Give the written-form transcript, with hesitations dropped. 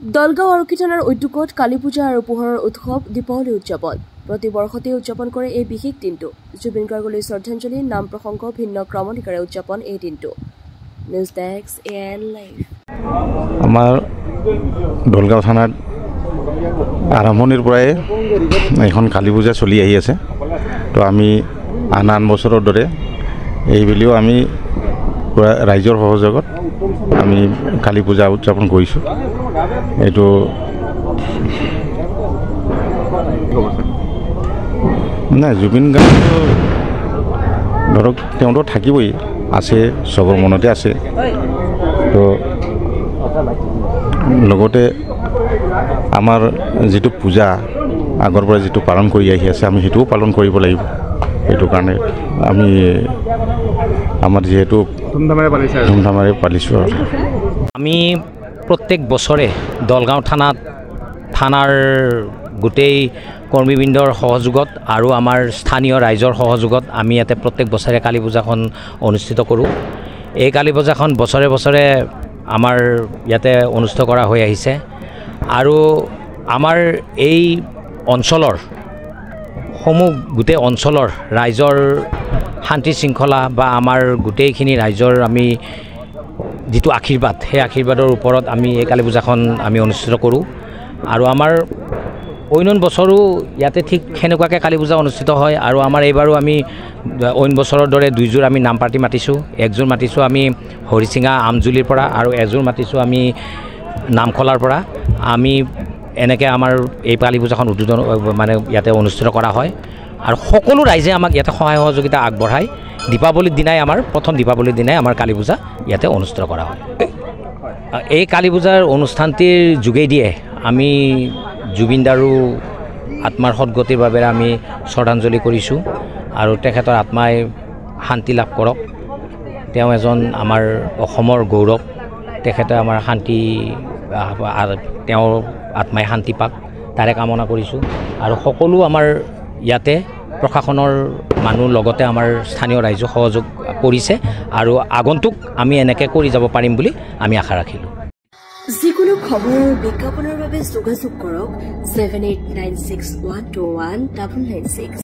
দলগাঁও আৰক্ষী থানাৰ উদ্যোগত কালী পূজা আৰু পোহৰৰ উৎসৱ দীপাৱলী উদযাপন প্ৰতি বৰ্ষতে উদযাপন কৰে এই বিশেষ দিনটো জুবিন গাৰ্গলৈ শ্ৰদ্ধাঞ্জলি নাম প্ৰসংগ ভিন্ন ক্ৰমনিকাৰে উদযাপন এই দিনটো নিউজ ডেস্ক এএন লাইভ আমাৰ দলগাঁও থানাত আৰম্ভণিৰ পৰাই এখন কালী পূজা চলি আহি আছে তো আমি আন বছৰৰ দৰে এইবেলিও আমি ৰাইজৰ সহযোগত আমি কালী পূজা উদযাপন কৰিছোঁ এইটো নাই জুবিন গাৰ্গ ধৰক তেওঁতো থাকিবই আছে চবৰ মনতে আছে তো লগতে আমাৰ যিটো পূজা আগৰ পৰা যিটো পালন কৰি আহি আছে আমি সেইটোও পালন কৰিব লাগিব এইটো কাৰণে আমি আমাৰ যেহেতু ধুমধামেৰে পালিছোঁ আমি প্ৰত্যেক বছৰে দলগাঁও থানাৰ গোটেই কৰ্মীবৃন্দৰ সহযোগত আৰু আমাৰ স্থানীয় ৰাইজৰ সহযোগত আমি ইয়াতে প্ৰত্যেক বছৰে কালী পূজাখন অনুষ্ঠিত কৰোঁ এই কালী পূজাখন বছৰে বছৰে আমাৰ ইয়াতে অনুষ্ঠিত কৰা হৈ আহিছে আৰু আমাৰ এই অঞ্চলৰ গোটেই অঞ্চলৰ ৰাইজৰ শান্তি শৃংখলা বা আমাৰ গোটেইখিনি ৰাইজৰ আমি যিটো আশীৰ্বাদ সেই আশীৰ্বাদৰ ওপৰত আমি এই কালী পূজাখন আমি অনুষ্ঠিত কৰোঁ আৰু আমাৰ অইন বছৰো ইয়াতে ঠিক সেনেকুৱাকৈ কালী পূজা অনুষ্ঠিত হয় আৰু আমাৰ এইবাৰো আমি অইন বছৰৰ দৰে দুইযোৰ আমি নাম পাৰ্টি মাতিছোঁ একযোৰ মাতিছোঁ আমি হৰিচিঙা আমজুলিৰ পৰা আৰু এযোৰ মাতিছোঁ আমি নামখলাৰ পৰা আমি এনেকৈ আমাৰ এই কালী পূজাখন উদ্বোধন মানে ইয়াতে অনুষ্ঠিত কৰা হয় আৰু সকলো ৰাইজে আমাক ইয়াতে সহায় সহযোগিতা আগবঢ়ায় দীপাৱলীৰ দিনাই আমাৰ প্ৰথম দীপাৱলীৰ দিনাই আমাৰ কালী পূজা ইয়াতে অনুষ্ঠিত কৰা হয় এই কালী পূজাৰ অনুষ্ঠানটিৰ যোগেদিয়ে আমি জুবিন দাৰো আত্মাৰ সদ্গতিৰ বাবে আমি শ্ৰদ্ধাঞ্জলি কৰিছোঁ আৰু তেখেতৰ আত্মাই শান্তি লাভ কৰক তেওঁ এজন আমাৰ অসমৰ গৌৰৱ তেখেতে আমাৰ শান্তি তেওঁৰ আত্মাই শান্তি পাক তাৰে কামনা কৰিছোঁ আৰু সকলো আমাৰ ইয়াতে প্ৰশাসনৰ মানুহ লগতে আমাৰ স্থানীয় ৰাইজে সহযোগ কৰিছে আৰু আগন্তুক আমি এনেকৈ কৰি যাব পাৰিম বুলি আমি আশা ৰাখিলোঁ যিকোনো খবৰৰ বিজ্ঞাপনৰ বাবে যোগাযোগ কৰক 7896121996